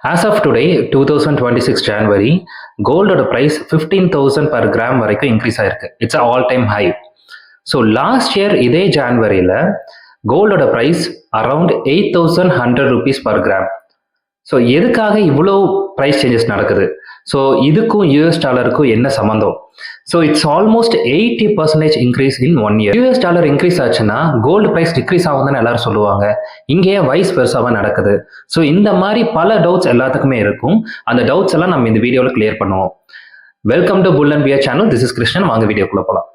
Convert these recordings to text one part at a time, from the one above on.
As of today, 2026 January, gold price 15,000 per gram வரைக்கும் increase ஆயிருக்கு. It's all time high. So last year இதே ஜான்வரியில் கோல்டோட price around 8,100 rupees per gram. So எதுக்காக இவ்வளோ price changes நடக்குது? ஸோ இதுக்கும் யூஎஸ் டாலருக்கும் என்ன சம்மந்தம்? So it's almost 80% increase in 1 year. US dollar increase ஆச்சுன்னா கோல்டு ப்ரைஸ் டிக்ரீஸ் ஆகுதுன்னு எல்லாரும் சொல்லுவாங்க. இங்கேயே வைஸ் பெருசாக நடக்குது. ஸோ இந்த மாதிரி பல டவுட்ஸ் எல்லாத்துக்குமே இருக்கும். அந்த டவுட்ஸ் எல்லாம் நம்ம இந்த வீடியோவில் கிளியர் பண்ணுவோம். Welcome to bull and bear channel. This is Krishnan. வாங்க வீடியோக்குள்ள போகலாம்.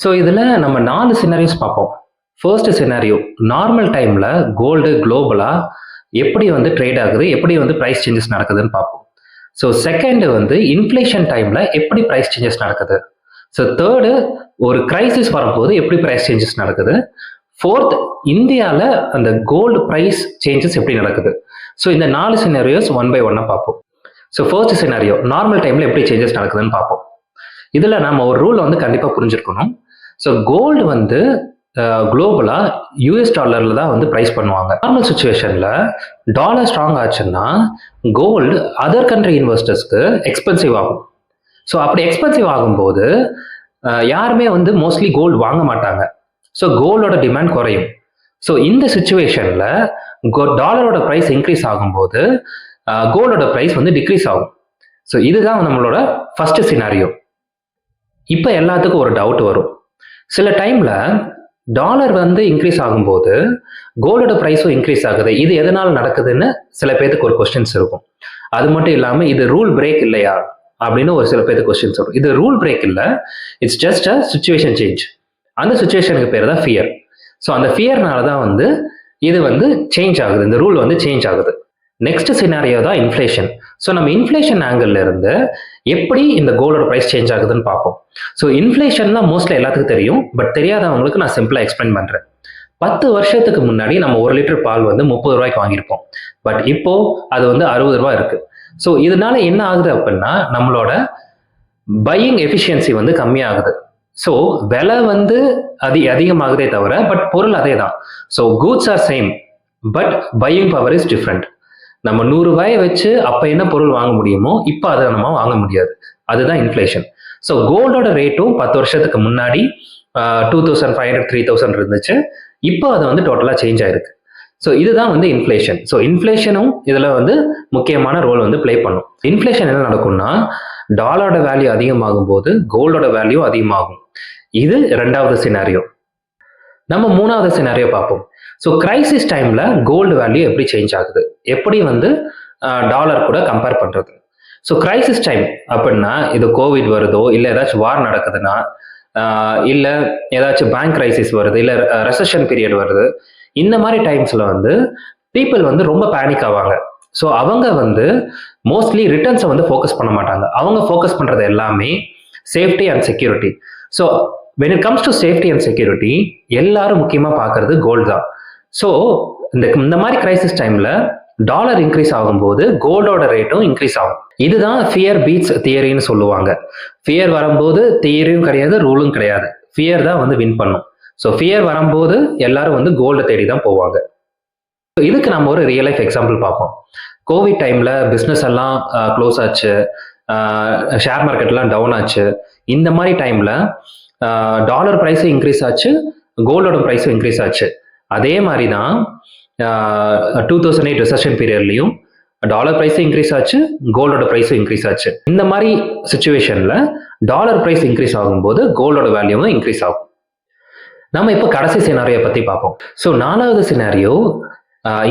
ஸோ இதில் நம்ம 4 சினாரியோஸ் பார்ப்போம். ஃபர்ஸ்ட் சினாரியோ, நார்மல் டைமில் கோல்டு குளோபலாக எப்படி ட்ரேட் ஆகுது, எப்படி ப்ரைஸ் சேஞ்சஸ் நடக்குதுன்னு பார்ப்போம். ஸோ செகண்ட் இன்ஃப்ளேஷன் டைமில் எப்படி ப்ரைஸ் சேஞ்சஸ் நடக்குது. ஸோ தேர்டு, ஒரு கிரைசிஸ் வரும்போது எப்படி ப்ரைஸ் சேஞ்சஸ் நடக்குது. ஃபோர்த், இந்தியாவில் அந்த கோல்டு ப்ரைஸ் சேஞ்சஸ் எப்படி நடக்குது. ஸோ இந்த 4 சினாரியோஸ் ஒன் பை ஒன்னாக பார்ப்போம். ஸோ ஃபர்ஸ்ட் சினாரியோ, நார்மல் டைமில் எப்படி சேஞ்சஸ் நடக்குதுன்னு பார்ப்போம். இதில் நம்ம ஒரு ரூல் கண்டிப்பாக புரிஞ்சிருக்கணும். ஸோ கோல்டு குளோபலாக யூஎஸ் டாலரில் தான் ப்ரைஸ் பண்ணுவாங்க. நார்மல் சுச்சுவேஷனில் டாலர் ஸ்ட்ராங் ஆச்சுன்னா கோல்டு அதர் கண்ட்ரி இன்வெஸ்டர்ஸ்க்கு எக்ஸ்பென்சிவ் ஆகும். ஸோ அப்படி எக்ஸ்பென்சிவ் ஆகும்போது யாருமே மோஸ்ட்லி கோல்டு வாங்க மாட்டாங்க. ஸோ கோல்டோட டிமாண்ட் குறையும். ஸோ இந்த சுச்சுவேஷனில் டாலரோட ப்ரைஸ் இன்க்ரீஸ் ஆகும்போது கோல்டோட ப்ரைஸ் டிக்ரீஸ் ஆகும். ஸோ இதுதான் நம்மளோட ஃபர்ஸ்ட் சினாரியோ. இப்போ எல்லாத்துக்கும் ஒரு டவுட் வரும். சில டைமில் டாலர் இன்க்ரீஸ் ஆகும்போது கோல்டோட ப்ரைஸும் இன்க்ரீஸ் ஆகுது. இது எதனால் நடக்குதுன்னு சில பேருக்கு ஒரு கொஸ்டின்ஸ் இருக்கும். அது மட்டும் இல்லாமல் இது ரூல் பிரேக் இல்லையா அப்படின்னு ஒரு சில பேருக்கு கொஸ்டின்ஸ் வரும். இது ரூல் பிரேக் இல்லை, it's just a situation change. அந்த சுச்சுவேஷனுக்கு பேர் தான் ஃபியர். ஸோ அந்த ஃபியர்னால தான் இது சேஞ்ச் ஆகுது, இந்த ரூல் சேஞ்ச் ஆகுது. நெக்ஸ்ட் சினாரியோ தான் இன்ஃப்ளேஷன். ஸோ நம்ம இன்ஃப்ளேஷன் ஆங்கிள் இருந்து எப்படி இந்த கோல்டோட ப்ரைஸ் சேஞ்ச் ஆகுதுன்னு பார்ப்போம். ஸோ இன்ஃப்ளேஷன்லாம் மோஸ்ட்லி எல்லாத்துக்கும் தெரியும், பட் தெரியாதவங்களுக்கு நான் சிம்பிளாக எக்ஸ்பிளைன் பண்ணுறேன். 10 வருஷத்துக்கு முன்னாடி நம்ம 1 லிட்டர் பால் 30 ரூபாய்க்கு வாங்கியிருப்போம். பட் இப்போ அது 60 ரூபாய் இருக்கு. ஸோ இதனால என்ன ஆகுது அப்படின்னா நம்மளோட பையிங் எஃபிஷியன்சி கம்மியாகுது. ஸோ விலை அதிகமாகுதே தவிர பட் பொருள் அதே தான். So goods R same, but buying power is different. நம்ம 100 ரூபாயை வச்சு அப்போ என்ன பொருள் வாங்க முடியுமோ இப்போ அதை நம்ம வாங்க முடியாது. அதுதான் இன்ஃப்ளேஷன். ஸோ கோல்டோட ரேட்டும் 10 வருஷத்துக்கு முன்னாடி 2,500 3,000 இருந்துச்சு. இப்போ அது டோட்டலாக சேஞ்ச் ஆயிருக்கு. ஸோ இதுதான் இன்ஃப்ளேஷன். ஸோ இன்ஃப்ளேஷனும் இதில் முக்கியமான ரோல் ப்ளே பண்ணும். இன்ஃப்ளேஷன் என்ன நடக்கும்னா டாலரோட வேல்யூ அதிகமாகும் போது கோல்டோட வேல்யூ அதிகமாகும். இது 2வது சினாரியோ. நம்ம 3வது சினாரியோ பார்ப்போம். ஸோ கிரைசிஸ் டைமில் கோல்டு வேல்யூ எப்படி சேஞ்ச் ஆகுது, எப்படி டாலர் கூட கம்பேர் பண்ணுறது. ஸோ கிரைசிஸ் டைம் அப்படின்னா இது கோவிட் வருதோ, இல்லை ஏதாச்சும் வார் நடக்குதுன்னா, இல்லை ஏதாச்சும் பேங்க் கிரைசிஸ் வருது, இல்லை ரெசஷன் பீரியட் வருது. இந்த மாதிரி டைம்ஸில் பீப்புள் ரொம்ப பேனிக் ஆவாங்க. ஸோ அவங்க மோஸ்ட்லி ரிட்டர்ன்ஸை ஃபோக்கஸ் பண்ண மாட்டாங்க. அவங்க ஃபோக்கஸ் பண்ணுறது எல்லாமே safety and security. So when it comes to safety and security, எல்லாரும் முக்கியமாக பார்க்கறது கோல்டு தான். ஸோ இந்த மாதிரி கிரைசிஸ் டைமில் டாலர் இன்க்ரீஸ் ஆகும்போது கோல்டோட ரேட்டும் இன்க்ரீஸ் ஆகும். இதுதான் ஃபியர் பீட்ஸ் தியரின்னு சொல்லுவாங்க. ஃபியர் வரும்போது தியரியும் கிடையாது, ரூலும் கிடையாது. ஃபியர் தான் வின் பண்ணும். ஸோ ஃபியர் வரும்போது எல்லாரும் கோல்டை தேடி தான் போவாங்க. இதுக்கு நம்ம ஒரு ரியல் லைஃப் எக்ஸாம்பிள் பார்ப்போம். கோவிட் டைமில் பிஸ்னஸ் எல்லாம் க்ளோஸ் ஆச்சு, ஷேர் மார்க்கெட்லாம் டவுன் ஆச்சு. இந்த மாதிரி டைமில் டாலர் ப்ரைஸும் இன்க்ரீஸ் ஆச்சு, கோல்டோட ப்ரைஸும் இன்க்ரீஸ் ஆச்சு. அதே மாதிரி தான் 2008 ரெசஷன் பீரியட்லையும் டாலர் ப்ரைஸும் இன்க்ரீஸ் ஆச்சு, கோல்டோட ப்ரைஸும் இன்க்ரீஸ் ஆச்சு. இந்த மாதிரி சுச்சுவேஷனில் டாலர் ப்ரைஸ் இன்க்ரீஸ் ஆகும்போது கோல்டோட வேல்யூவும் இன்க்ரீஸ் ஆகும். நம்ம இப்போ கடைசி சினாரியோ பற்றி பார்ப்போம். ஸோ 4வது சினாரியோ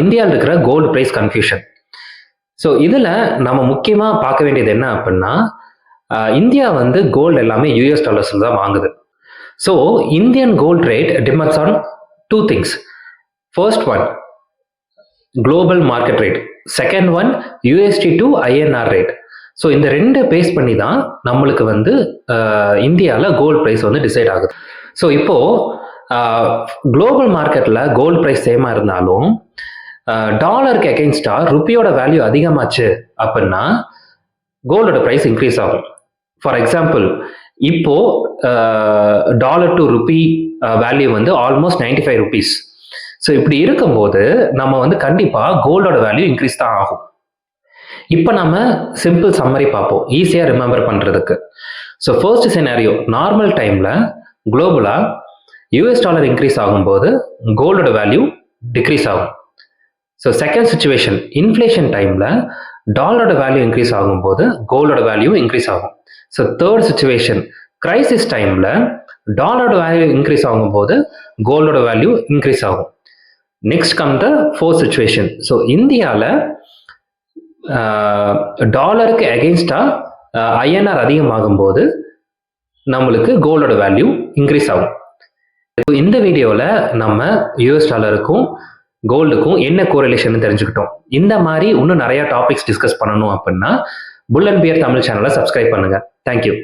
இந்தியாவில் இருக்கிற கோல்டு ப்ரைஸ் கன்ஃபியூஷன். ஸோ இதில் நம்ம முக்கியமாக பார்க்க வேண்டியது என்ன அப்படின்னா இந்தியா கோல்டு எல்லாமே யூஎஸ் டாலர்ஸில் தான் வாங்குது. So Indian gold rate depends on 2 things. First one global market rate, second one USD to INR rate. So இந்த 2 பேஸ் பண்ணி தான் நம்மளுக்கு இந்தியாவில் கோல்டு ப்ரைஸ் டிசைட் ஆகுது. ஸோ இப்போது குளோபல் மார்க்கெட்டில் கோல்டு ப்ரைஸ் சேமாக இருந்தாலும் டாலருக்கு அகெயின்ஸ்டா ருப்பியோட வேல்யூ அதிகமாச்சு அப்படின்னா கோல்டோட ப்ரைஸ் இன்க்ரீஸ் ஆகும். ஃபார் எக்ஸாம்பிள் இப்போ dollar to rupee value almost 95 rupees. So இப்படி இருக்கும்போது நம்ம வந்து கண்டிப்பாக கோல்டோட வேல்யூ இன்க்ரீஸ் தான் ஆகும். இப்போ நம்ம சிம்பிள் சம்மரி பார்ப்போம், ஈஸியாக ரிமெம்பர் பண்ணுறதுக்கு. ஸோ ஃபர்ஸ்ட் சினாரியோ, நார்மல் டைமில் குளோபலாக யூஎஸ் டாலர் இன்க்ரீஸ் ஆகும்போது கோல்டோட வேல்யூ டிக்ரீஸ் ஆகும். ஸோ செகண்ட் சுச்சுவேஷன், இன்ஃப்ளேஷன் டைமில் டாலரோட வேல்யூ இன்க்ரீஸ் ஆகும்போது கோல்டோட வேல்யூ இன்க்ரீஸ் ஆகும். ஸோ தேர்ட் சுச்சுவேஷன், கிரைசிஸ் டைமில் டாலரோட வேல்யூ இன்க்ரீஸ் ஆகும்போது கோல்டோட வேல்யூ இன்க்ரீஸ் ஆகும். Next come the fourth situation. So இந்தியாவில் டாலருக்கு அகெயின்ஸ்டாக ஐஎன்ஆர் அதிகமாகும் போது நம்மளுக்கு கோல்டோட வேல்யூ இன்க்ரீஸ் ஆகும். இந்த வீடியோவில் நம்ம யூஎஸ் டாலருக்கும் கோல்டுக்கும் என்ன கோரிலேஷன் தெரிஞ்சுக்கிட்டோம். இந்த மாதிரி இன்னும் நிறைய டாபிக்ஸ் டிஸ்கஸ் பண்ணணும் அப்படின்னா புல் அண்ட் பியர் தமிழ் சேனலை சப்ஸ்கிரைப் பண்ணுங்க. தேங்க்யூ.